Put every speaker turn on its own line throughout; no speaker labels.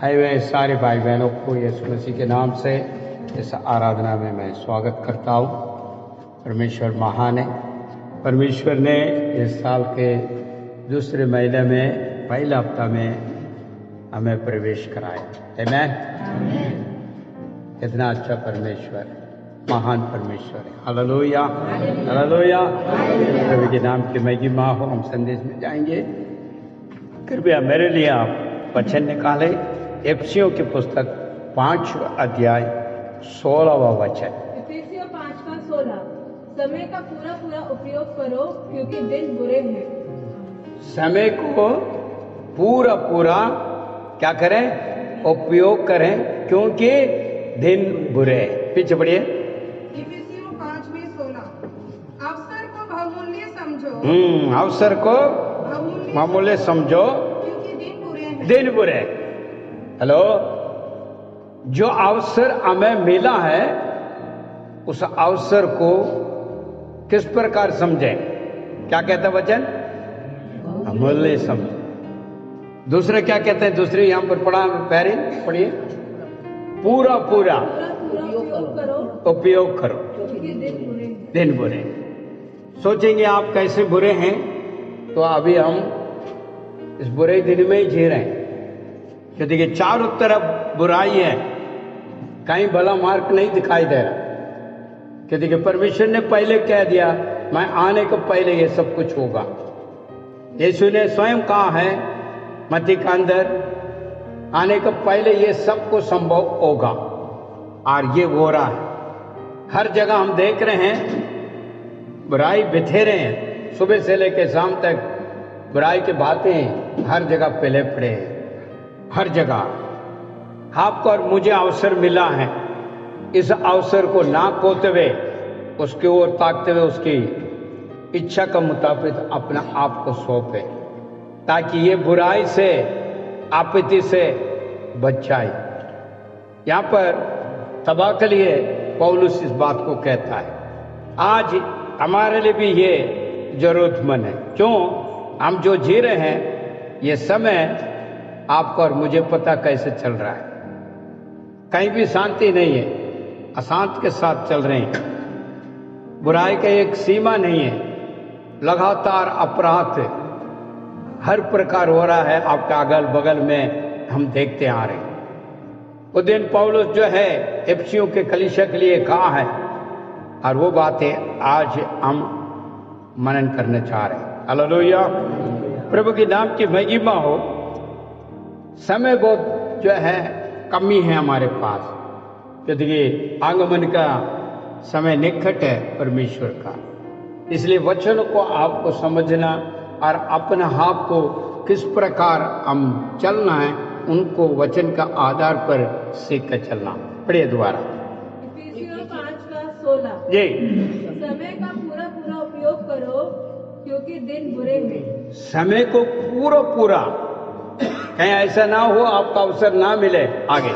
आए हुए सारे भाई बहनों को यीशु मसीह के नाम से इस आराधना में मैं स्वागत करता हूँ। परमेश्वर महान है। परमेश्वर ने इस साल के दूसरे महीने में पहला हफ्ता में हमें प्रवेश कराया। आमीन। कितना अच्छा परमेश्वर, महान परमेश्वर है। Hallelujah, hallelujah. प्रभु के नाम की महिमा हो। हम संदेश में जाएंगे। कृपया मेरे लिए आप वचन निकाले। एफिसियों की पुस्तक 5 अध्याय 16वां वचन।
इफिसियों 5:16। समय का पूरा पूरा उपयोग करो क्योंकि दिन बुरे हैं।
समय को पूरा पूरा क्या करें? उपयोग करें क्योंकि दिन बुरे हैं। पीछे बढ़िए।
इफिसियों 5:16। अवसर को बहुमूल्य समझो।
अवसर को बहुमूल्य समझो
क्योंकि दिन बुरे हैं।
दिन बुरे। हेलो, जो अवसर हमें मिला है उस अवसर को किस प्रकार समझें? क्या कहता है वचन? अमूल्य समझ। दूसरे क्या कहते हैं? दूसरे यहां पर पढ़ा, पैरी पढ़िए। पूरा पूरा उपयोग करो
क्योंकि दिन बुरे हैं।
दिन बुरे। सोचेंगे आप कैसे बुरे हैं, तो अभी हम इस बुरे दिन में ही जी रहे हैं। कि देखिए चारों तरफ बुराई है, कहीं भला मार्ग नहीं दिखाई दे रहा। कि देखिए परमेश्वर ने पहले कह दिया, मैं आने के पहले ये सब कुछ होगा। यीशु ने स्वयं कहा है मत्ती के अंदर, आने के पहले ये सब कुछ संभव होगा, और ये हो रहा है। हर जगह हम देख रहे हैं बुराई बिखेरे हैं। सुबह से लेकर शाम तक बुराई की बातें हर जगह फैले पड़े हैं। हर जगह आपको और मुझे अवसर मिला है। इस अवसर को ना खोते हुए, उसकी ओर ताकते हुए, उसकी इच्छा के मुताबिक अपना आप को सौंपे, ताकि ये बुराई से, आपत्ति से बच जाए। यहाँ पर तबाह के लिए पौलुस इस बात को कहता है। आज हमारे लिए भी ये जरूरतमंद है। क्यों? हम जो जी रहे हैं, ये समय आपको और मुझे पता कैसे चल रहा है। कहीं भी शांति नहीं है, अशांत के साथ चल रहे हैं। बुराई का एक सीमा नहीं है, लगातार अपराध हर प्रकार हो रहा है। आपका अगल बगल में हम देखते आ रहे हैं। वो दिन पौलुस जो है एफिसियों के कलीसिया के लिए कहा है, और वो बातें आज हम मनन करने चाह रहे हैं। हालेलुया, प्रभु के नाम की महिमा हो। समय बहुत जो है कमी है हमारे पास, क्योंकि आगमन का समय निकट है परमेश्वर का। इसलिए वचन को आपको समझना और अपने आप को किस प्रकार हम चलना है, उनको वचन का आधार पर सीख कर चलना। पढ़िए दोबारा।
इफिसियों 5:16।
जी,
समय का पूरा पूरा उपयोग करो क्योंकि दिन बुरे हैं।
समय को पूरा पूरा, कहीं ऐसा ना हो आपका अवसर ना मिले आगे।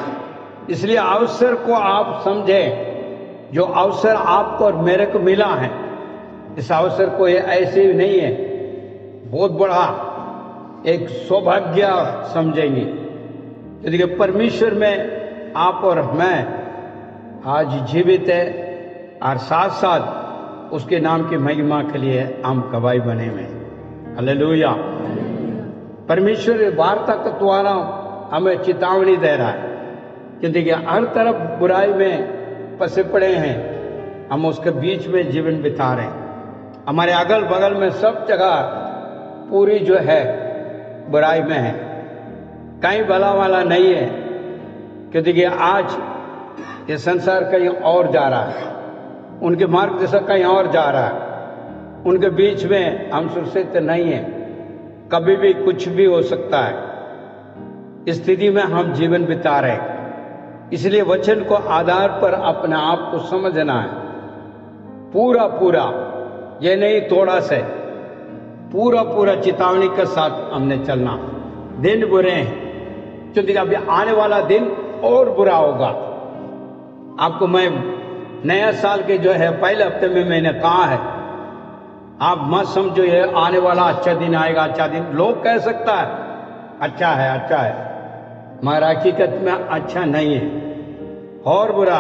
इसलिए अवसर को आप समझें। जो अवसर आपको और मेरे को मिला है, इस अवसर को ये ऐसे ही नहीं है, बहुत बड़ा एक सौभाग्य समझेंगे। यदि परमेश्वर में आप और मैं आज जीवित है, और साथ साथ उसके नाम की महिमा के लिए हम गवाही बने हुए हैं। हालेलुया। परमेश्वर वार्ता के द्वारा हमें चेतावनी दे रहा है कि देखिए हर तरफ बुराई में फंसे पड़े हैं, हम उसके बीच में जीवन बिता रहे हैं। हमारे अगल बगल में सब जगह पूरी जो है बुराई में है, कहीं भला वाला नहीं है। कि देखिए आज ये संसार कहीं और जा रहा है, उनके मार्ग जैसा कहीं और जा रहा है। उनके बीच में हम सुरक्षित नहीं है, कभी भी कुछ भी हो सकता है। इस स्थिति में हम जीवन बिता रहे हैं। इसलिए वचन को आधार पर अपने आप को समझना है। पूरा पूरा, ये नहीं थोड़ा से, पूरा पूरा चेतावनी के साथ हमने चलना। दिन बुरे हैं, क्योंकि अभी आने वाला दिन और बुरा होगा। आपको मैं नया साल के जो है पहले हफ्ते में मैंने कहा है, आप मत समझो ये आने वाला अच्छा दिन आएगा, अच्छा दिन। लोग कह सकता है अच्छा है अच्छा है, हमारा हकीकत में अच्छा नहीं है। और बुरा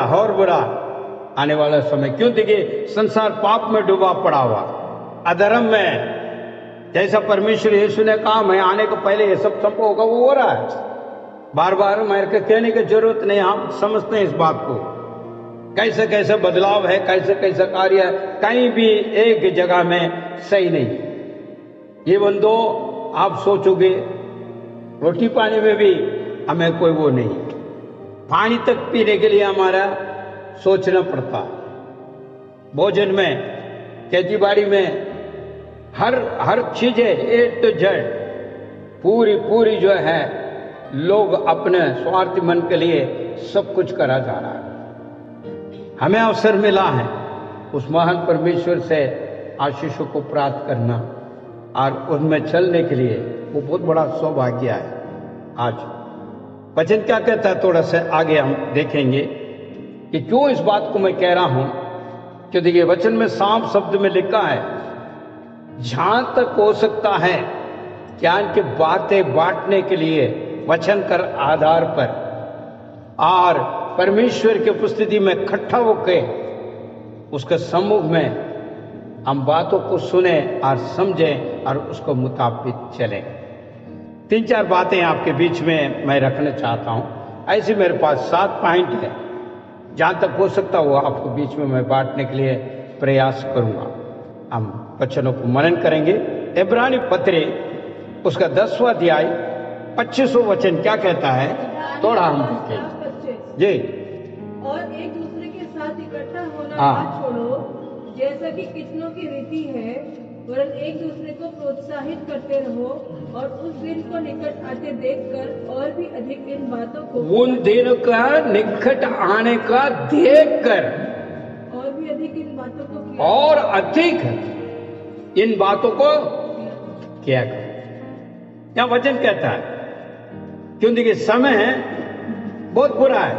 आने वाला समय। क्यों? देखिए, संसार पाप में डूबा पड़ा हुआ, अधर्म में। जैसा परमेश्वर यीशु ने कहा मैं आने को पहले ये सब संभव होगा, वो हो रहा है। बार बार मेरे को कहने की जरूरत नहीं, हम समझते हैं इस बात को। कैसे कैसे बदलाव है, कैसे कैसे कार्य है, कहीं भी एक जगह में सही नहीं। ये बंदो आप सोचोगे, रोटी पानी में भी हमें कोई वो नहीं, पानी तक पीने के लिए हमारा सोचना पड़ता। भोजन में, खेती बाड़ी में, हर चीज है, ए टू जेड पूरी जो है, लोग अपने स्वार्थी मन के लिए सब कुछ करा जा रहा है। हमें अवसर मिला है उस महान परमेश्वर से आशीषों को प्राप्त करना और उनमें चलने के लिए, वो बहुत बड़ा सौभाग्य है। आज वचन क्या कहता है, थोड़ा सा आगे हम देखेंगे कि क्यों इस बात को मैं कह रहा हूं। कि देखिए, वचन में साफ शब्द में लिखा है, जहां तक हो सकता है ज्ञान की बातें बांटने के लिए वचन कर आधार पर और परमेश्वर की उपस्थिति में इकट्ठा होकर उसके सम्मुख में हम बातों को सुने और समझें और उसको मुताबिक चलें। 3-4 बातें आपके बीच में मैं रखना चाहता हूं। ऐसे मेरे पास 7 पॉइंट है, जहां तक हो सकता हो आपको बीच में मैं बांटने के लिए प्रयास करूंगा। हम वचनों को मनन करेंगे। इब्रानी पत्री उसका 10वां अध्याय 25वां वचन क्या कहता है, थोड़ा हम देखें जी।
और एक दूसरे के साथ इकट्ठा होना
हाँ।
ना छोड़ो, जैसा कि कितनों की रीति है, वरन एक दूसरे को प्रोत्साहित करते रहो, और उस दिन को निकट आते देखकर और भी अधिक इन बातों को,
उन दिन का निकट आने का देखकर
और भी अधिक इन बातों को किया।
और अधिक इन बातों को किया करो। यहां वचन कहता है, क्यों? देखिए, समय बहुत बुरा है।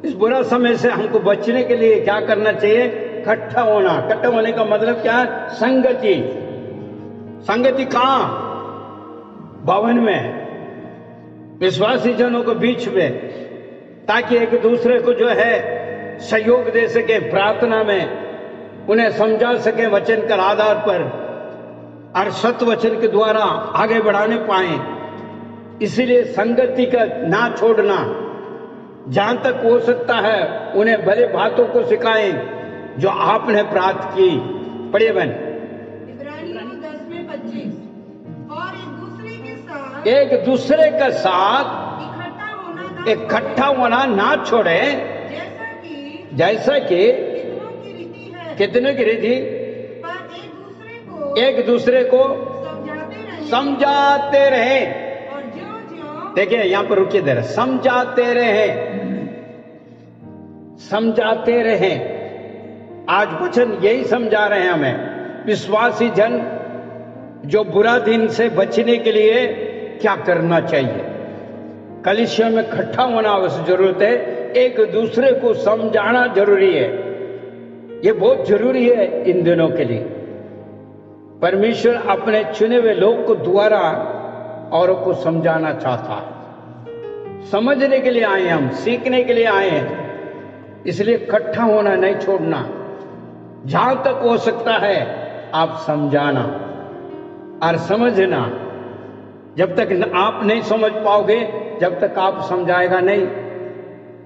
इस बुरा समय से हमको बचने के लिए क्या करना चाहिए? इकट्ठा होना। इकट्ठा होने का मतलब क्या है? संगति। संगति कहां? भवन में, विश्वासी जनों के बीच में, ताकि एक दूसरे को जो है सहयोग दे सके, प्रार्थना में उन्हें समझा सके वचन के आधार पर, और सत्य वचन के द्वारा आगे बढ़ाने पाए। इसीलिए संगति का ना छोड़ना, जहां तक हो सकता है उन्हें भले बातों को सिखाएं जो आपने प्राप्त की। पढ़िए बहन।
इब्रानियों 10:25 और
एक दूसरे के साथ
इकट्ठा
इकट्ठा
होना
होना ना छोड़े,
जैसा कि
जैसा कि
कितनों की रीति है,
कितने की रीति,
पर
एक दूसरे को
समझाते रहे।
समझाते रहे।
और ज्यों-ज्यों
देखिए, यहां पर रुकिए देर, समझाते रहे, समझाते रहे। आज वचन यही समझा रहे हैं हमें, विश्वासी जन जो बुरा दिन से बचने के लिए क्या करना चाहिए। कलीसिया में इकट्ठा होना आवश्यक जरूरत है, एक दूसरे को समझाना जरूरी है। ये बहुत जरूरी है इन दिनों के लिए। परमेश्वर अपने चुने हुए लोग को द्वारा औरों को समझाना चाहता है। समझने के लिए आए, हम सीखने के लिए आए हैं, इसलिए इकट्ठा होना नहीं छोड़ना। जहां तक हो सकता है आप समझाना और समझना। जब तक आप नहीं समझ पाओगे, जब तक आप समझाएगा नहीं,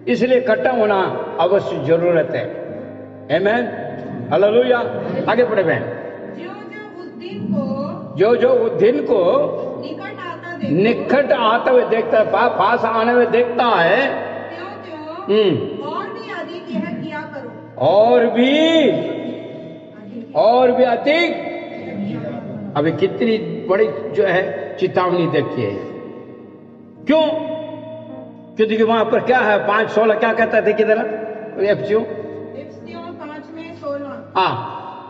इसलिए इकट्ठा होना अवश्य जरूरत है। आमीन, हालेलुया। आगे बढ़े बहन। जो उस दिन को निकट आते हुए देखता है, पास आने में देखता है,
और भी अधिक यह किया करो।
और भी अधिक। अभी कितनी बड़ी जो है चेतावनी देखी है। क्यों? क्योंकि वहां पर क्या है, 5:16 क्या कहता थे, किधर
इफिसियों 5:16
हाँ,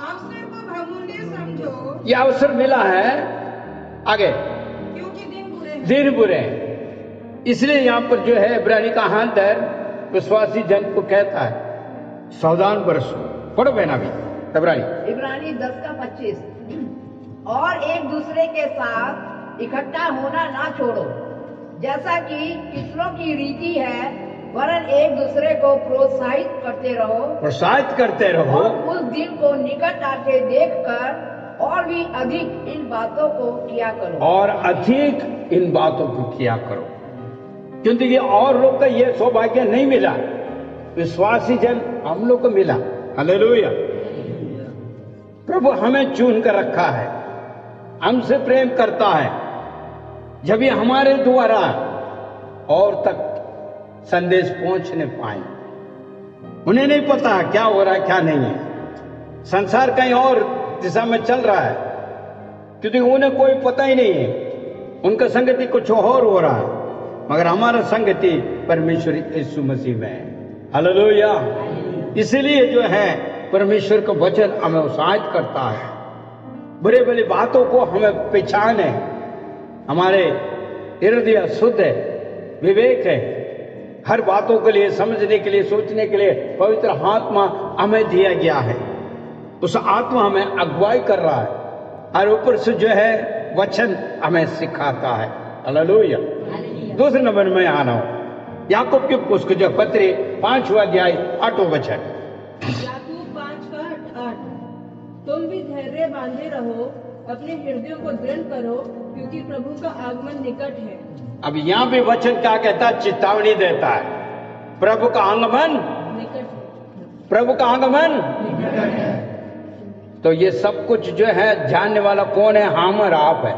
अवसर को बहुमूल्य समझो।
यह अवसर मिला है आगे,
क्योंकि
दिन बुरे हैं। इसलिए यहां पर जो है इब्रानी का हांदर विश्वासी जन को कहता है, सावधान बरसो। पढ़ो बहना भी
इब्रानी 10:25 और एक दूसरे के साथ इकट्ठा होना ना छोड़ो, जैसा कि कितनों की रीति है, वरन एक दूसरे को प्रोत्साहित करते रहो और उस दिन को निकट आके देखकर और भी अधिक इन बातों को किया करो। क्योंकि ये और लोग का ये सौभाग्य नहीं मिला, विश्वासी जन हम लोग को मिला। हालेलुया। प्रभु हमें चुन कर रखा है, हमसे प्रेम करता है। जब ये हमारे द्वारा और तक संदेश पहुंचने पाए, उन्हें नहीं पता क्या हो रहा है क्या नहीं है, संसार कहीं और दिशा में चल रहा है, क्योंकि उन्हें कोई पता ही नहीं है, उनका संगति कुछ और हो रहा है, मगर हमारा संगति परमेश्वर यीशु मसीह में है। हालेलुया। इसलिए जो है परमेश्वर का वचन हमें उत्साहित करता है, बुरे बुरी बातों को हमें पहचाने, हमारे हृदय शुद्ध है, विवेक है, हर बातों के लिए समझने के लिए सोचने के लिए पवित्र आत्मा हमें दिया गया है। उस आत्मा हमें अगुवाई कर रहा है और ऊपर से जो है वचन हमें सिखाता है। हालेलुया। दूसरे नंबर में आना हूं याकूब की पुस्तक जो पत्री 5वां अध्याय 8वां वचन।
याकूब 5:8 तुम भी धैर्य बांधे रहो, अपने हृदयों को दृढ़ करो, क्योंकि प्रभु का आगमन निकट है।
अब यहाँ भी वचन क्या कहता है? चेतावनी देता है, प्रभु का आगमन
निकट है।
प्रभु का आगमन। तो ये सब कुछ जो है जानने वाला कौन है? हम और आप है।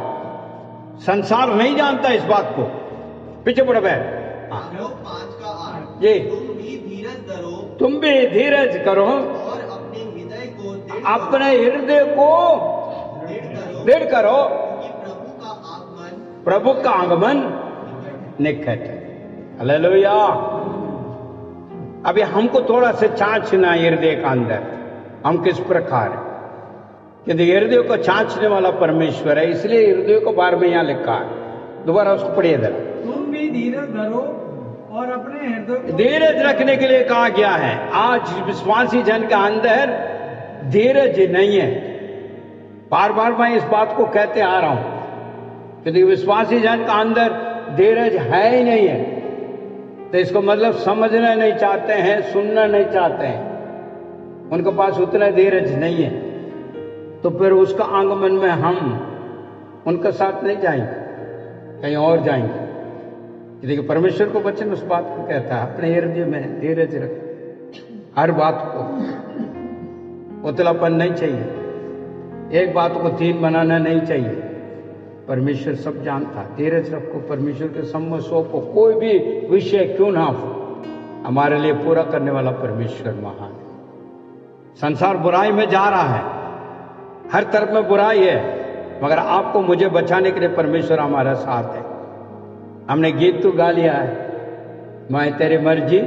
संसार नहीं जानता इस बात को। पीछे बढ़ गए।
5:8
जी,
तुम भी धीरज करो
और
अपने हृदय को
दृढ़ करो,
क्योंकि
प्रभु का आगमन निकट है। हालेलुया। अभी हमको थोड़ा सा जांचना हृदय का अंदर, हम किस प्रकार है, क्योंकि हृदय को जांचने वाला परमेश्वर है, इसलिए हृदय को बार में यहां लिखा है। दोबारा उसको पढ़िए जरा।
तुम भी धीरज धरो और अपने हृदय को
धीरज रखने के लिए कहा गया है। आज विश्वासी जन के अंदर धीरज नहीं है। बार बार मैं इस बात को कहते आ रहा हूं, क्योंकि विश्वासी जन का अंदर धीरज है ही नहीं है। तो इसको मतलब समझना नहीं चाहते हैं, सुनना नहीं चाहते हैं, उनके पास उतना धीरज नहीं है। तो फिर उसका आगमन में हम उनके साथ नहीं जाएंगे, कहीं और जाएंगे। देखिए परमेश्वर को वचन उस बात को कहता है, अपने हृदय में धीरज रख। हर बात को उतलापन नहीं चाहिए, एक बात को 3 बनाना नहीं चाहिए। परमेश्वर सब जानता, धीरज रखो, परमेश्वर के सम्मुख सौंपो। कोई भी विषय क्यों ना हो, हमारे लिए पूरा करने वाला परमेश्वर महान है। संसार बुराई में जा रहा है, हर तरफ में बुराई है, मगर आपको मुझे बचाने के लिए परमेश्वर हमारा साथ है। हमने गीत तो गा लिया है, मैं तेरी मर्जी,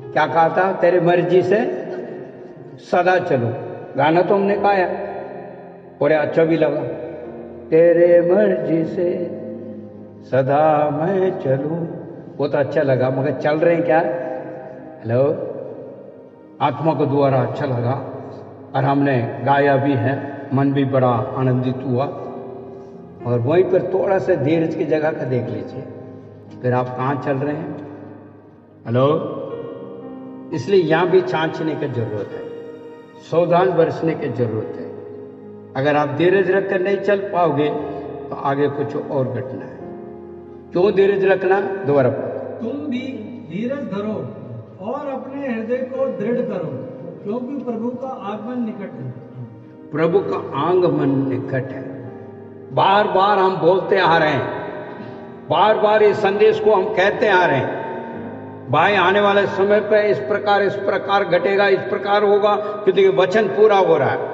क्या कहा था? तेरी मर्जी से सदा चलूं। गाना तो हमने गाया, बड़े अच्छा भी लगा। तेरे मर्जी से सदा मैं चलूं, वो तो अच्छा लगा, मगर चल रहे हैं क्या? हेलो, आत्मा को द्वारा अच्छा लगा और हमने गाया भी है, मन भी बड़ा आनंदित हुआ। और वहीं पर थोड़ा सा धीरज की जगह का देख लीजिए, फिर आप कहाँ चल रहे हैं? हेलो, इसलिए यहां भी जांचने की जरूरत है, सावधान बरसने की जरूरत है। अगर आप धीरज रखकर नहीं चल पाओगे तो आगे कुछ और घटना है। क्यों धीरज रखना? दोबारा
तुम भी धीरज धरो और अपने हृदय को दृढ़ करो, क्योंकि प्रभु का आगमन निकट है।
प्रभु का आगमन निकट है। बार बार हम बोलते आ रहे हैं, बार बार इस संदेश को हम कहते आ रहे हैं, भाई आने वाले समय पे इस प्रकार घटेगा, इस प्रकार होगा, क्योंकि वचन पूरा हो रहा है,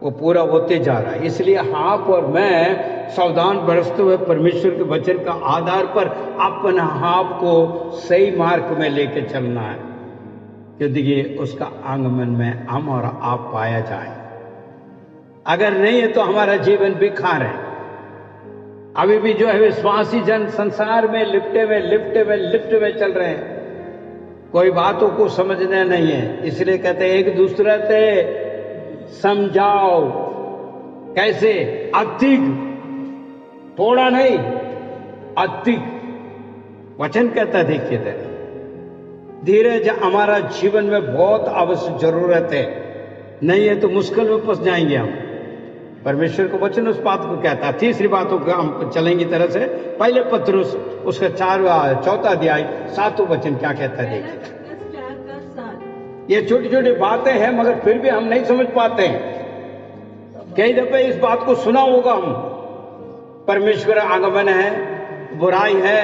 वो पूरा होते जा रहा है। इसलिए आप और मैं सावधान बरसते हुए परमेश्वर के वचन का आधार पर अपने आप को सही मार्ग में लेके चलना है, क्योंकि उसका आगमन में हम और आप पाया जाए। अगर नहीं है तो हमारा जीवन बेकार है। अभी भी जो है विश्वासी जन संसार में लिपटे में चल रहे हैं, कोई बातों को समझना नहीं है। इसलिए कहते हैं एक दूसरे से समझाओ। कैसे? अधिक, थोड़ा नहीं,
अधिक वचन कहता है, देखिए तेरे धीरज हमारा जीवन में बहुत आवश्यक जरूरत है, नहीं है तो मुश्किल में फंस जाएंगे हम। परमेश्वर को वचन उस बात को कहता है। तीसरी बातों को हम चलेंगी तरह से, पहले पत्रुस उसका 4 अध्याय 7 वचन क्या कहता है देखिए।
4 का 7।
ये छोटी छोटी बातें हैं मगर फिर भी हम नहीं समझ पाते हैं। कई दफे इस बात को सुना होगा हम, परमेश्वर आगमन है, बुराई है,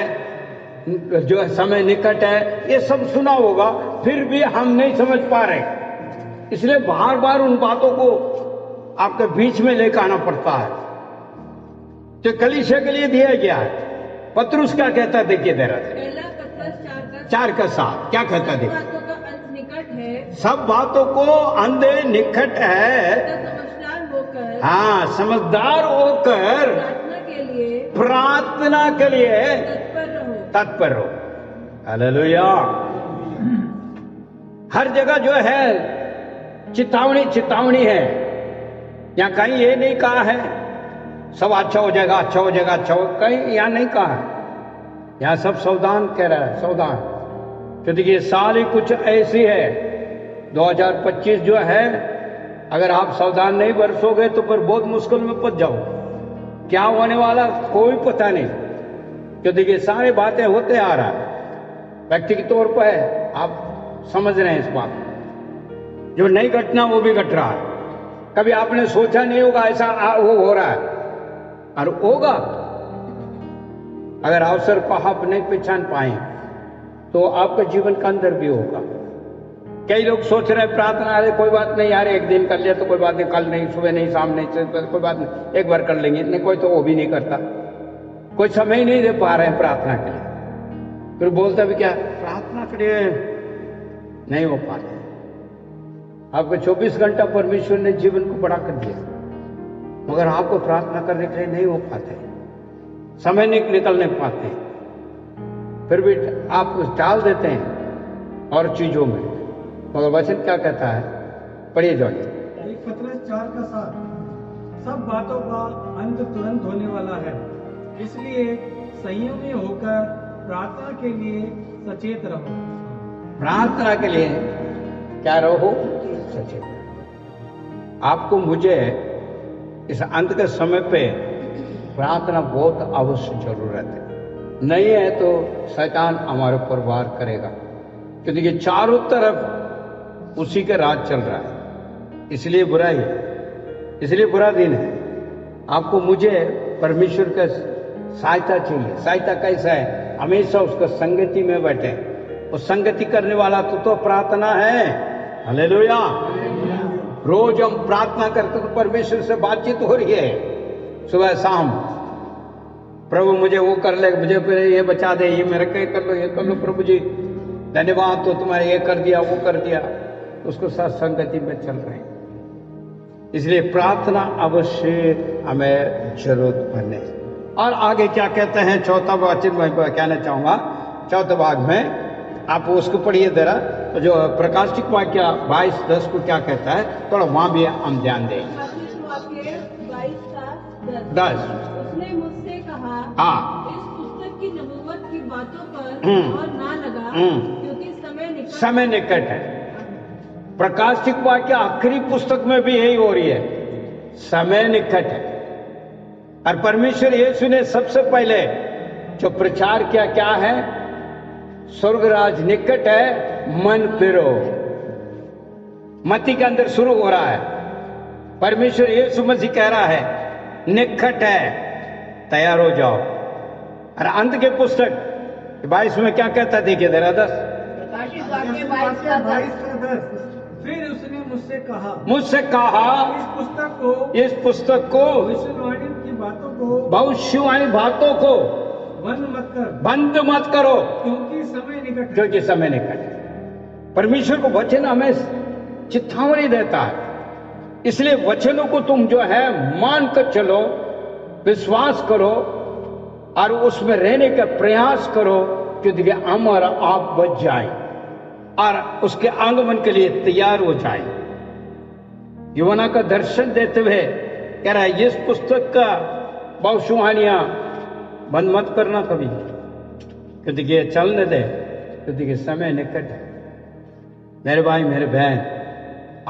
जो समय निकट है, ये सब सुना होगा, फिर भी हम नहीं समझ पा रहे। इसलिए बार बार उन बातों को आपके बीच में लेकर आना पड़ता है जो कलीसिया के लिए दिया गया है। पत्रुस क्या कहता है देखिए जरा से,
पहला पत्रुस
4 का 7 क्या कहता है देखिए।
बातों का अंत निकट है,
सब बातों को अंत निकट है,
समझदार होकर,
हाँ समझदार होकर
प्रार्थना के लिए
तत्पर रहो। हालेलुया। हर जगह जो है चेतावनी है। यहाँ कहीं ये नहीं कहा है सब अच्छा हो जाएगा, अच्छा हो जाएगा, अच्छा हो, कहीं यहाँ नहीं कहा है। यहाँ सब सावधान कह रहा है, सावधान, क्योंकि ये साल ही कुछ ऐसी है 2025 जो है, अगर आप सावधान नहीं बरसोगे तो फिर बहुत मुश्किल में फंस जाओ। क्या होने वाला कोई पता नहीं, क्योंकि ये सारी बातें होते आ रहा है। व्यक्तिगत तौर पर है, आप समझ रहे हैं इस बात को, जो नहीं घटना वो भी घट रहा है। कभी आपने सोचा नहीं होगा ऐसा वो हो रहा है, और होगा। अगर अवसर को आप नहीं पहचान पाए तो आपके जीवन के अंदर भी होगा। कई लोग सोच रहे हैं प्रार्थना, अरे कोई बात नहीं यार, एक दिन कर लिया तो कोई बात नहीं, कल नहीं, सुबह नहीं, शाम नहीं, कोई बात नहीं, एक बार कर लेंगे। नहीं, कोई तो वो भी नहीं करता, कोई समय ही नहीं दे पा रहे हैं प्रार्थना के लिए। फिर बोलता भी क्या, प्रार्थना के लिए नहीं हो पाता। आपको 24 घंटा परमेश्वर ने जीवन को बड़ा कर दिया, मगर आपको प्रार्थना करने के लिए नहीं हो पाते, समय नहीं निकलने पाते, फिर भी आप टाल देते हैं और चीजों में। मगर वचन क्या कहता है, पढ़िए जाइए।
1 पत्रुस 4 का 7, सब बातों का अंत तुरंत होने वाला है, इसलिए संयमी होकर प्रार्थना के लिए सचेत रहो।
प्रार्थना के लिए क्या रहो, सचेत। आपको मुझे इस अंत के समय पे प्रार्थना बहुत आवश्यक जरूरत है, नहीं है तो शैतान हमारे ऊपर वार करेगा, क्योंकि ये चारों तरफ उसी के राज चल रहा है। इसलिए बुराई है, इसलिए बुरा दिन है। आपको मुझे परमेश्वर का सहायता चाहिए। सहायता कैसा है, हमेशा उसका संगति में बैठे। उस संगति करने वाला तो प्रार्थना है। हालेलुया। रोज हम प्रार्थना करते तो परमेश्वर से बातचीत हो रही है, सुबह शाम। प्रभु मुझे वो कर ले, मुझे फिर ये बचा दे, ये मेरे के कर लो, ये कर लो प्रभु जी, धन्यवाद, तो तुम्हारे ये कर दिया, वो कर दिया। उसको साथ संगति में चल रहे हैं। इसलिए प्रार्थना अवश्य हमें जरूरत बने। और आगे क्या कहते हैं, चौथा वचन मैं कहना चाहूंगा, चौथे भाग में आप उसको पढ़िए जरा, जो प्रकाशिक वाक्य 22:10 को क्या कहता है, थोड़ा वहां भी हम ध्यान दें। 10
उसने मुझसे कहा,
हाँ,
इस पुस्तक की नबूवत की बातों पर और ना लगा, क्योंकि समय निकट
है। प्रकाशिक वाक्य आखिरी पुस्तक में भी यही हो रही है, समय निकट है। और परमेश्वर यीशु ने सबसे पहले जो प्रचार किया क्या है, स्वर्गराज निकट है, मन फिरो। मत्ती के अंदर शुरू हो रहा है, परमेश्वर यीशु मसीह कह रहा है निकट है, तैयार हो जाओ। और अंत के पुस्तक 22 में क्या कहता है, देखिए जरा 10।
फिर उसने मुझसे कहा,
इस पुस्तक को भविष्यवाणी बातों को बंद मत करो, क्योंकि समय निकट है। परमेश्वर को वचन हमें चेतावनी देता है, इसलिए वचनों को तुम जो है मान कर चलो, विश्वास करो और उसमें रहने का प्रयास करो, क्योंकि हम और आप बच जाएं और उसके आगमन के लिए तैयार हो जाएं। यूहन्ना का दर्शन देते हुए कह रहा है, इस पुस्तक का भविष्यवाणियां बंद मत करना कभी, क्योंकि ये चलने दे, क्योंकि समय निकट है। मेरे भाई मेरे बहन,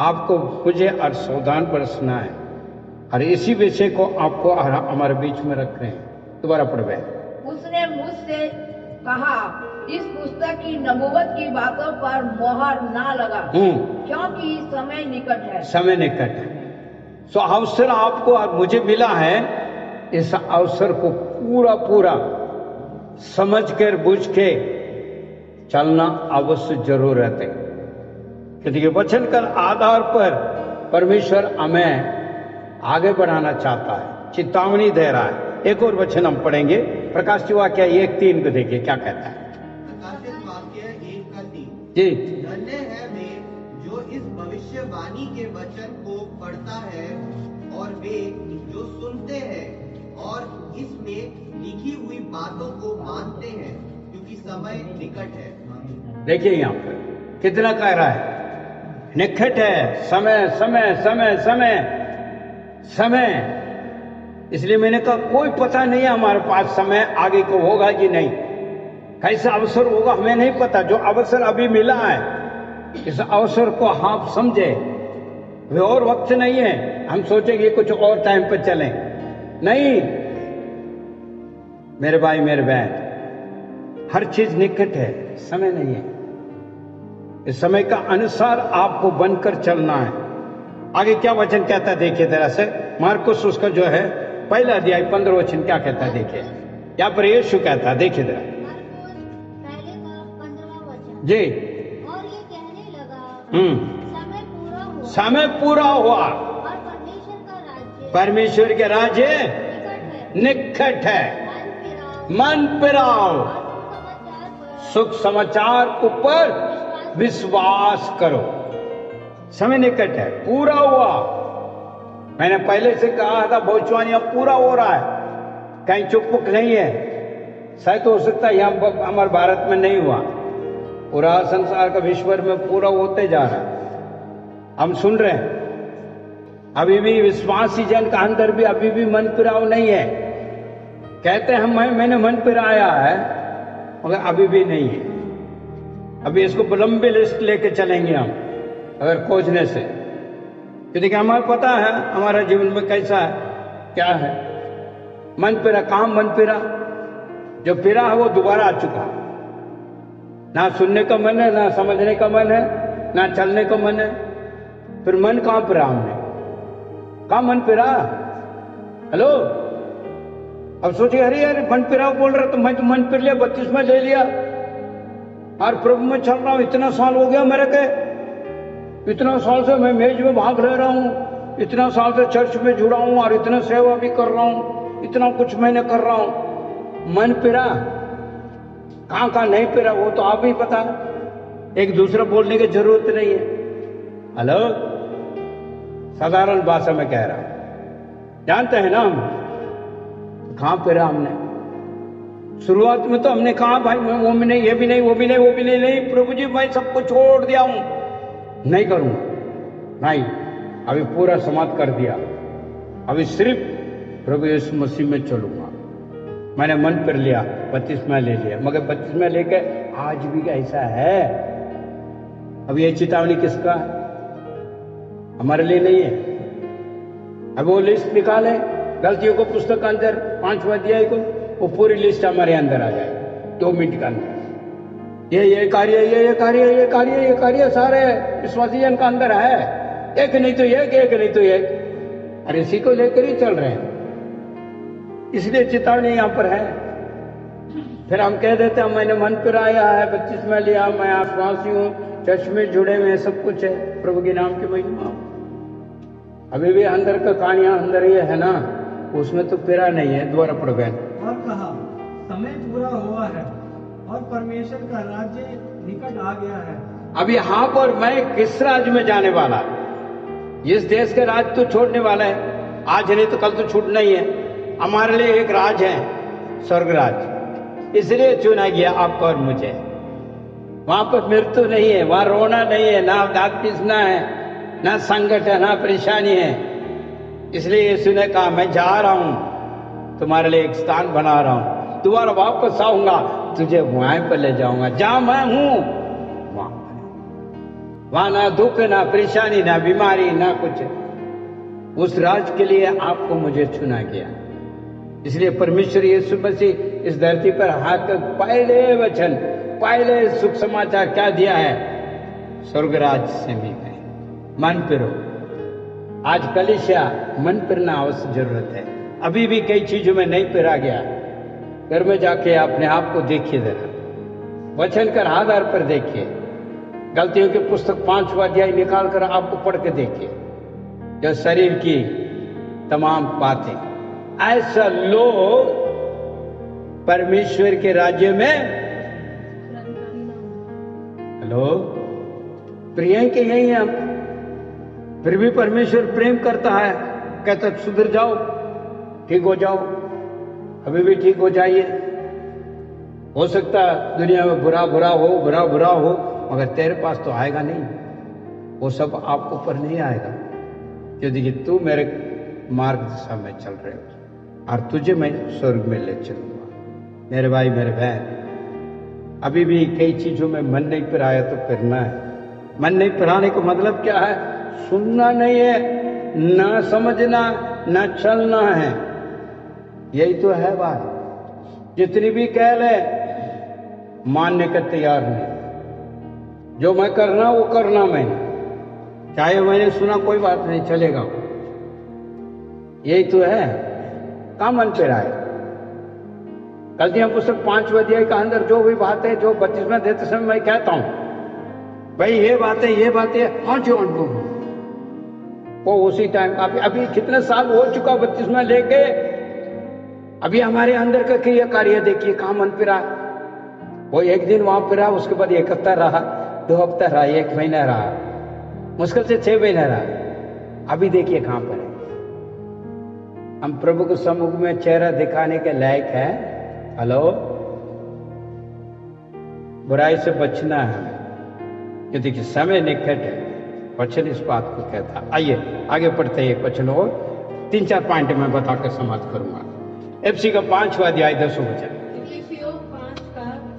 आपको मुझे और सावधान बरसना है, और इसी विषय को आपको हमारे बीच में रख रहे हैं। दोबारा पढ़वे।
उसने मुझसे कहा, इस पुस्तक की नबूवत की बातों पर मोहर ना लगा, क्योंकि समय निकट है।
समय निकट है। सो अवसर आपको और मुझे मिला है, इस अवसर को पूरा पूरा समझ कर बुझ के चलना अवश्य जरूरत है, क्योंकि वचन के आधार पर परमेश्वर हमें आगे बढ़ाना चाहता है, चेतावनी दे रहा है। एक और वचन हम पढ़ेंगे, प्रकाशित वाक्य 1:3 को देखिए क्या कहता है।
प्रकाशित वाक्य 1:3।
जी।
धन्य है वे जो इस भविष्यवाणी के वचन को पढ़ता है और वे जो सुनते हैं और इसमें लिखी हुई बातों को मानते हैं, क्योंकि समय निकट है।
देखिए यहाँ पर कितना कह रहा है, निकट है। समय समय समय समय समय। इसलिए मैंने कहा कोई पता नहीं है हमारे पास समय आगे को होगा कि नहीं, कैसा अवसर होगा हमें नहीं पता। जो अवसर अभी मिला है, इस अवसर को आप समझे। वे और वक्त नहीं है हम सोचेंगे कुछ और टाइम पर चलें, नहीं मेरे भाई मेरे बहन, हर चीज निकट है, समय नहीं है। इस समय का अनुसार आपको बनकर चलना है। आगे क्या वचन कहता है देखिए जरा से, मार्कुस उसका जो है पहला अध्याय 15 वचन क्या कहता है देखिए। यहाँ पर यीशु कहता है, देखिए जरा
पहले का 15वां वचन।
जी।
और ये कहने लगा, समय पूरा हुआ,
समय पूरा हुआ
और
परमेश्वर के राज्य निकट है। मन फिराओ, सुख समाचार ऊपर विश्वास करो। समय निकट है, पूरा हुआ। मैंने पहले से कहा था भविष्यवाणी अब पूरा हो रहा है, कहीं चुप नहीं है। शायद हो सकता है यहाँ हमारे भारत में नहीं हुआ, पूरा संसार का विश्व में पूरा होते जा रहा है। हम सुन रहे हैं अभी भी विश्वासी जन का अंदर भी अभी भी मन फिराव नहीं है। कहते हैं मैंने मन फिराया है, मगर अभी भी नहीं है। अभी इसको लंबी लिस्ट लेके चलेंगे हम अगर खोजने से, क्योंकि हमारा पता है हमारा जीवन में कैसा है क्या है। मन फिरा, काम मन फिरा, जो फिरा है वो दोबारा आ चुका। ना सुनने का मन है, ना समझने का मन है, ना चलने का मन है। फिर मन कहां फिरा हमने, कहां मन फिरा? हेलो, अब सोचिए अरे यार मन फिरा बोल रहा, तो मैं तो मन फिर लिया, 32 में ले लिया और प्रभु में चल रहा हूं। इतना साल हो गया मेरे के, इतना साल से मैं मेज में भाग ले रहा हूं, इतना साल से चर्च में जुड़ा हूं और इतना सेवा भी कर रहा हूं, इतना कुछ मैंने कर रहा हूं। मन फिरा? कहां नहीं फिरा वो तो आप ही पता। एक दूसरा बोलने की जरूरत नहीं है। हेलो, साधारण भाषा में कह रहा हूं, जानते हैं ना हम कहां फिरा हमने। शुरुआत में तो हमने कहा भाई मैं वो भी नहीं, ये भी नहीं, वो भी नहीं, वो भी नहीं, नहीं प्रभु जी मैं सबको छोड़ दिया हूं, नहीं करूंगा, नहीं अभी पूरा समाप्त कर दिया, अभी सिर्फ प्रभु यीशु मसीह में चलूंगा। मैंने मन कर लिया, 32 में ले लिया, मगर 32 में लेके आज भी ऐसा है। अब ये चेतावनी किसका है? हमारे लिए नहीं है। अब वो लिस्ट निकाले गलतियों को, पुस्तक के अंदर 5वां अध्याय को, वो पूरी लिस्ट हमारे अंदर आ जाए 2 मिनट के अंदर। ये कार्य, ये कार्य, ये कार्य, ये कार्य सारे विश्वासी जन का अंदर है। एक नहीं तो एक नहीं तो एक, अरे इसी को लेकर ही चल रहे हैं। इसलिए चेतावनी यहां पर है। फिर हम कह देते हैं मैंने मन फिराया है, 32 में लिया, मैं आश्वासी हूं, चर्च में जुड़े हुए सब कुछ है, प्रभु के नाम की महिमा। अभी भी अंदर का कहानियां अंदर ये है ना, उसमें तो फिरा नहीं है। दोबारा पढ़ गए।
और कहा समय पूरा हुआ है और परमेश्वर का राज्य निकट आ गया है।
अब यहाँ पर मैं किस राज्य में जाने वाला? इस देश के राज तो छोड़ने वाला है, आज नहीं तो कल तो छूटना ही है। हमारे लिए एक राज है, स्वर्ग राज, इसलिए चुना गया आपको और मुझे। वहां पर मृत्यु नहीं है, वहां रोना नहीं है, ना दांत पीसना है, ना संकट है, ना परेशानी है। इसलिए यीशु ने कहा मैं जा रहा हूं, तुम्हारे लिए एक स्थान बना रहा हूं, दोबारा वापस आऊंगा, तुझे वहां पर ले जाऊंगा जहां मैं हूं, वहां ना दुख, ना परेशानी, ना बीमारी, ना कुछ। उस राज के लिए आपको मुझे चुना गया। इसलिए परमेश्वर यीशु मसीह इस धरती पर आकर पहले वचन, पहले सुख समाचार क्या दिया है? स्वर्गराज से मिल गए, मन फिरो। आज कलीसिया मन फिरना आवश्यक जरूरत है। अभी भी कई चीजों में नहीं फिरा गया। घर में जाके अपने आप को देखिए, जरा वचन के आधार पर देखिए। गलतियों की पुस्तक 5वां अध्याय निकाल कर आपको पढ़ के देखिए, जो शरीर की तमाम बातें। ऐसा लोग परमेश्वर के राज्य में, हेलो, प्रिय के यही है हम। फिर भी परमेश्वर प्रेम करता है, कहता सुधर जाओ, ठीक हो जाओ, अभी भी ठीक हो जाइए। हो सकता है दुनिया में बुरा बुरा हो, मगर तेरे पास तो आएगा नहीं। वो सब आपको पर नहीं आएगा, क्योंकि तू मेरे मार्ग दिशा में चल रहे हो और तुझे मैं स्वर्ग में ले चलूंगा। मेरे भाई, मेरे बहन, अभी भी कई चीजों में मन नहीं फिराया तो फिरना है। मन नहीं फिराने का मतलब क्या है? सुनना नहीं है, ना समझना, ना चलना है। यही तो है बात। जितनी भी कह ले, मानने का तैयार नहीं। जो मैं करना वो करना मैंने, चाहे मैंने सुना कोई बात नहीं, चलेगा। यही तो है, कहाँ मन पे आए। गलतियां पुस्तक 5वां अध्याय का अंदर जो भी बात है, जो बपतिस्मा देते समय मैं कहता हूं, भाई ये बातें हाँ जो अनुभव वो उसी टाइम। अभी कितने साल हो चुका बपतिस्मा लेके, अभी हमारे अंदर का क्रिया कार्य देखिए, कहाँ मन फिरा। वो एक दिन वहां फिरा, उसके बाद 1 हफ्ता रहा, 2 हफ्ता रहा, 1 महीना रहा, मुश्किल से 6 महीना रहा। अभी देखिए कहां पर है। हम प्रभु के सम्मुख में चेहरा दिखाने के लायक है? हेलो, बुराई से बचना है, क्योंकि समय निकट है। वचन इस बात को कहता। आइए आगे पढ़ते हैं। एक वचन और 3-4 पॉइंट में बताकर समाप्त करूंगा। एफसी का 5वां अध्याय 10वां वचन।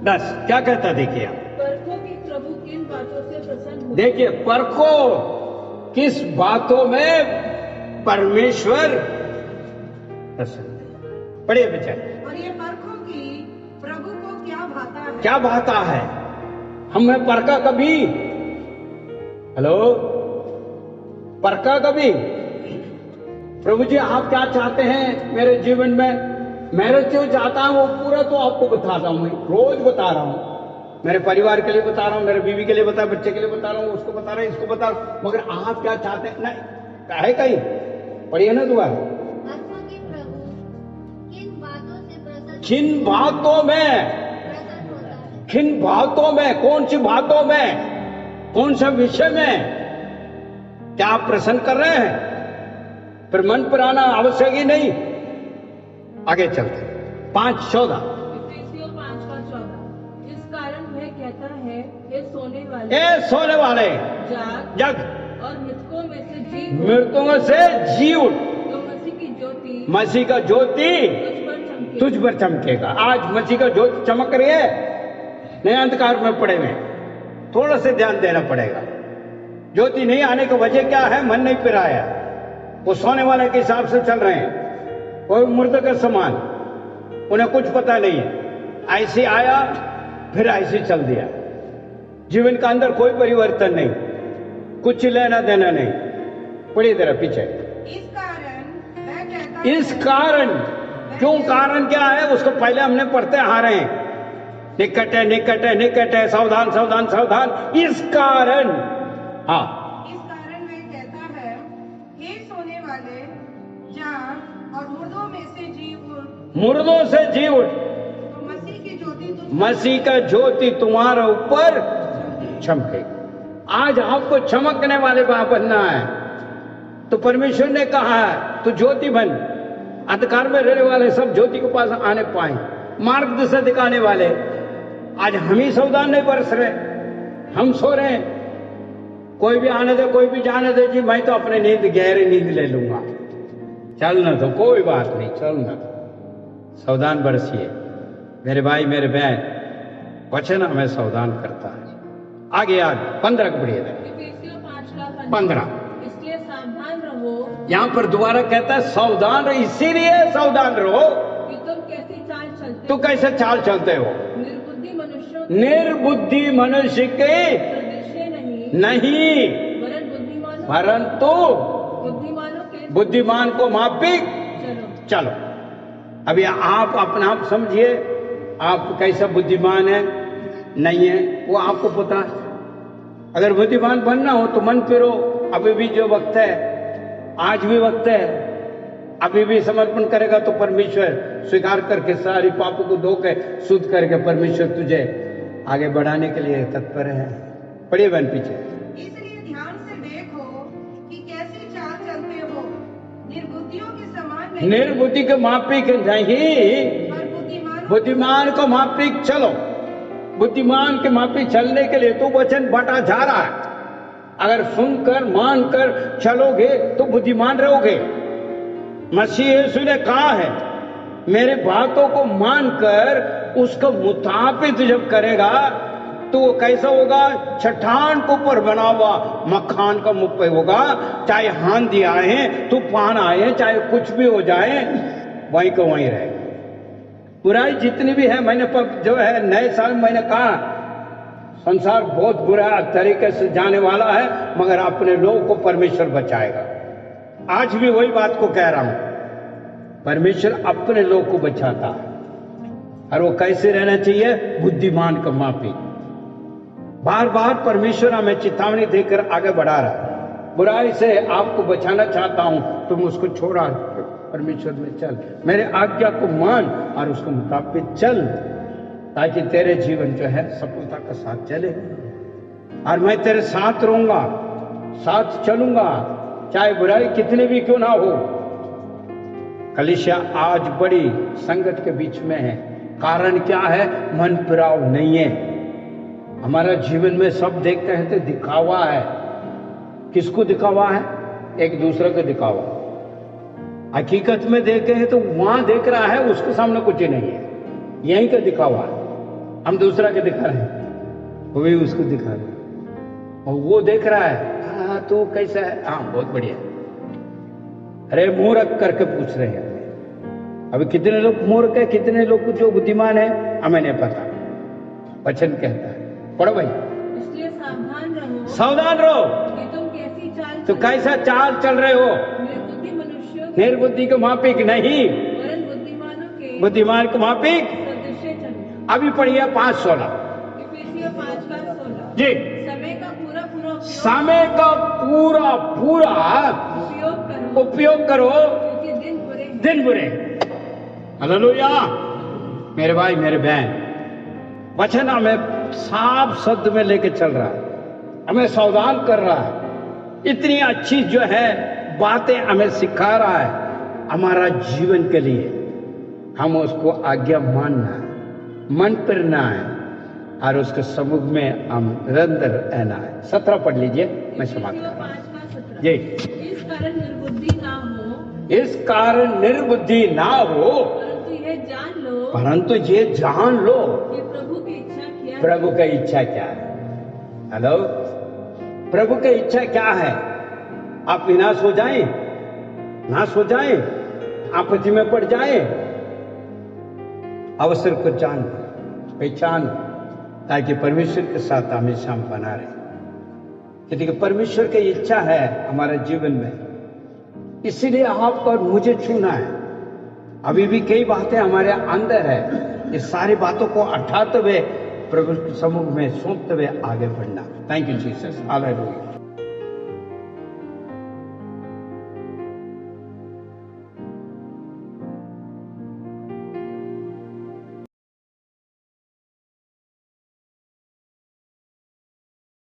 10 क्या कहता? देखिए,
परखो कि प्रभु किन बातों से प्रसन्न हो।
देखिए, परखो किस बातों में परमेश्वर प्रसन्न है। पढ़िए बच्चा।
और ये परखो कि प्रभु को क्या भाता है।
क्या भाता है? हमने परखा कभी? हेलो, परखा कभी? प्रभु जी आप क्या चाहते हैं मेरे जीवन में? मैं जो चाहता हूं वो पूरा तो आपको बता रहा हूं, रोज बता रहा हूं। मेरे परिवार के लिए बता रहा हूं, मेरे बीवी के लिए बता, बच्चे के लिए बता रहा हूं, उसको बता रहा हूं, इसको बता रहा हूं, मगर आप क्या चाहते हैं? नहीं है कहीं, पढ़िए ना दोबारा। किन बातों में? किन बातों में? कौन सी बातों में? कौन सा विषय में? क्या आप प्रसन्न कर रहे हैं? फिर मन पर आना आवश्यक ही नहीं। आगे चलते 5:14।
5:14। इस कारण वह कहता है, हे
सोने वाले जग
और मृतकों में से जी
मृतकों से जी उठ,
तो
मसीह का ज्योति तुझ पर चमकेगा। आज मसीह का ज्योति चमक रही है, नए अंधकार में पड़े हुए, थोड़ा से ध्यान देना पड़ेगा। ज्योति नहीं आने की वजह क्या है? मन नहीं पिराया, वो सोने वाले के हिसाब से चल रहे हैं, कोई मुर्दे का समान, उन्हें कुछ पता नहीं है। ऐसे आया फिर ऐसे चल दिया, जीवन का अंदर कोई परिवर्तन नहीं, कुछ लेना देना नहीं। पढ़िए जरा पीछे। इस कारण क्यों? कारण क्या है उसको पहले हमने पढ़ते आ रहे हैं। निकट है, निकट है, निकट है, सावधान सावधान सावधान। इस कारण, हाँ,
इस कारण वह कहता है, हे सोने वाले जाग और मुर्दों में से जी उठ।
मुर्दों से जी उठ,
तो मसीह की ज्योति
मसीह का ज्योति तुम्हारे ऊपर चमकेगा। आज आपको चमकने वाले बनना है, तो परमेश्वर ने कहा है तू ज्योति बन। अंधकार में रहने वाले सब ज्योति के पास आने पाए, मार्ग दिशा दिखाने वाले। आज हम ही सावधान नहीं बरस रहे, हम सो रहे हैं। कोई भी आने दे, कोई भी जाने दे जी, मैं तो अपने नींद गहरी नींद ले लूंगा, चलना तो कोई बात नहीं, चलना तो। सावधान बरसिए, मेरे भाई मेरे बहन, वचन हमें सावधान करता है। आगे 15 को पढ़िए।
इफिसियों 5 का
15
इसलिए सावधान रहो
यहाँ पर दोबारा कहता है सावधान रहो, इसीलिए सावधान रहो।
कि तुम कैसी चाल चलते
तो कैसे चाल चलते हो?
निर्बुद्धि मनुष्यों
निर्बुद्धि मनुष्य के
सदृश्य नहीं
वरन
बुद्धिमानों
परंतु
बुद्धिमानों के
बुद्धिमान को मापिक चलो। अभी आप अपना आप समझिए, आप कैसा बुद्धिमान है नहीं है वो आपको पता है। अगर बुद्धिमान बनना हो तो मन फिरो, अभी भी जो वक्त है, आज भी वक्त है। अभी भी समर्पण करेगा तो परमेश्वर स्वीकार करके सारी पापों को धो के शुद्ध करके परमेश्वर तुझे आगे बढ़ाने के लिए तत्पर है। पढ़िए बहन पीछे।
इसलिए ध्यान से देखो कि कैसी चाल चलते हो, निर्बुद्धियों के समान नहीं,
निर्बुद्धि के मापिक नहीं,
पर बुद्धिमानों
बुद्धिमान को मापिक चलो। बुद्धिमान के मापिक चलने के लिए तो वचन बटा जा रहा है। अगर सुनकर मानकर चलोगे तो बुद्धिमान रहोगे। मसीह यीशु ने कहा है, मेरे बातों को मानकर उसका मुताबिक जब करेगा तो वो कैसा होगा? चट्टान के ऊपर बना हुआ मकान का मुख पे होगा। चाहे आंधी आए, तूफान आए, चाहे कुछ भी हो जाए, वहीं को वहीं रहेगा। बुराई जितनी भी है, मैंने जो है नए साल में मैंने कहा संसार बहुत बुरा तरीके से जाने वाला है, मगर अपने लोगों को परमेश्वर बचाएगा। आज भी वही बात को कह रहा हूं, परमेश्वर अपने लोग को बचाता है। और वो कैसे रहना चाहिए? बुद्धिमान का मापी। बार बार परमेश्वर हमें चेतावनी देकर आगे बढ़ा रहा है। बुराई से आपको बचाना चाहता हूं, तुम उसको छोड़ा, परमेश्वर में चल, मेरे आज्ञा को मान और उसके मुताबिक चल, ताकि तेरे जीवन जो है सफलता का साथ चले। और मैं तेरे साथ रहूंगा, साथ चलूंगा, चाहे बुराई कितनी भी क्यों ना हो। कलीसिया आज बड़ी संकट के बीच में है। कारण क्या है? मन फिराव नहीं है। हमारा जीवन में सब देखते हैं तो दिखावा है। किसको दिखावा है? एक दूसरे को दिखावा। हकीकत में देखे हैं तो वहां देख रहा है, उसके सामने कुछ ही नहीं है, यहीं का दिखावा है। हम दूसरा के दिखा रहे हैं, वो भी उसको दिखा रहे हैं, और वो देख रहा है, हाँ तू कैसा है, हाँ बहुत बढ़िया। अरे मूर्ख करके पूछ रहे हैं। अभी कितने लोग मूर्ख है, कितने लोग जो बुद्धिमान है, हमें नहीं पता। वचन कहता है, पढ़ो भाई।
इसलिए सावधान रहो,
सावधान रहो
कि तुम कैसी चाल
तो कैसा चाल चल रहे हो?
निर्बुद्धि मनुष्यों
निर्बुद्धि के मापिक नहीं,
वरन बुद्धिमानों के
बुद्धिमान के मापिक।
सदृश्य चलो।
अभी पढ़िए 5:16
इफिसियों 5:16
जी।
समय का पूरा
समय का पूरा उपयोग करो,
क्योंकि
दिन बुरे। हालेलुया। मेरे भाई मेरे बहन, वचन हमें साफ शब्द में लेके चल रहा है, हमें सावधान कर रहा है। इतनी अच्छी जो है बातें हमें सिखा रहा है हमारा जीवन के लिए। हम उसको आज्ञा मानना है, मन फिरना है, और उसके सम्मुख में हम निरंतर रहना है। 17 पढ़ लीजिए, मैं समाप्त कर रहा हूं जी।
इस कारण निर्बुद्धि ना हो,
इस कारण निर्बुद्धि ना हो, परंतु ये जान लो
कि प्रभु की इच्छा क्या है।
प्रभु की इच्छा क्या है? हेलो, प्रभु की इच्छा क्या है? आप विनाश हो जाएं, नाश हो जाएं, आपत्ति में पड़ जाएं, अवसर को जान पहचान, ताकि परमेश्वर के साथ हमेशा हम बना रहे। क्योंकि परमेश्वर की इच्छा है हमारे जीवन में, इसीलिए आपको और मुझे छूना है। अभी भी कई बातें हमारे अंदर है, इस सारी बातों को हटाते हुए प्रभु के सम्मुख में सौंपते हुए आगे बढ़ना। Thank you Jesus. हालेलुया।